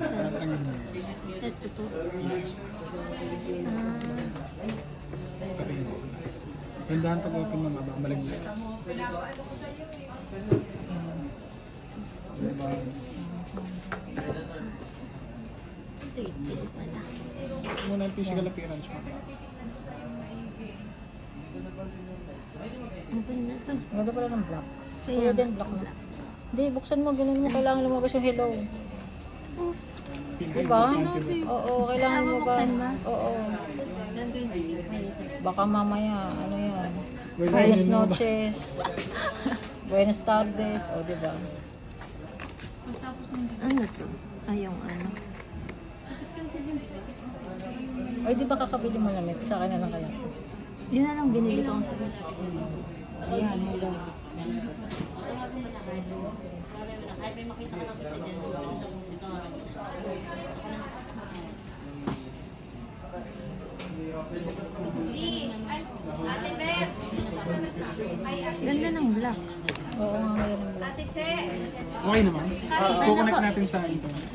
Saan? Tatanggalin mo. Ito po. Yes. Ah, Patingin mo. Tindahan pag-open mo, mabalik na. Diba? ito ito pala. Muna yung physical appearance mo. Okay na to. Ganda pala ng black. Kaya Kuya din nga, black na. Hindi, buksan mo. Ganun mo. Kailangan lumabas yung hello. Oh, Diba? Oo, kailangan lumabas. Bubuksan ba? Oo. Baka mamaya, ano yan. Wala, Buenas yun na ba? noches. Buenas tardes. O, diba? ano to? Ay, yung ano. Ay, di ba kakabili mo lang ito? Sa akin na lang kaya. Yun na lang binili ko sa Ayan, hello. Ganda ng black. Oo nga, mayroon black. Okay naman. Kukonect natin sa internet.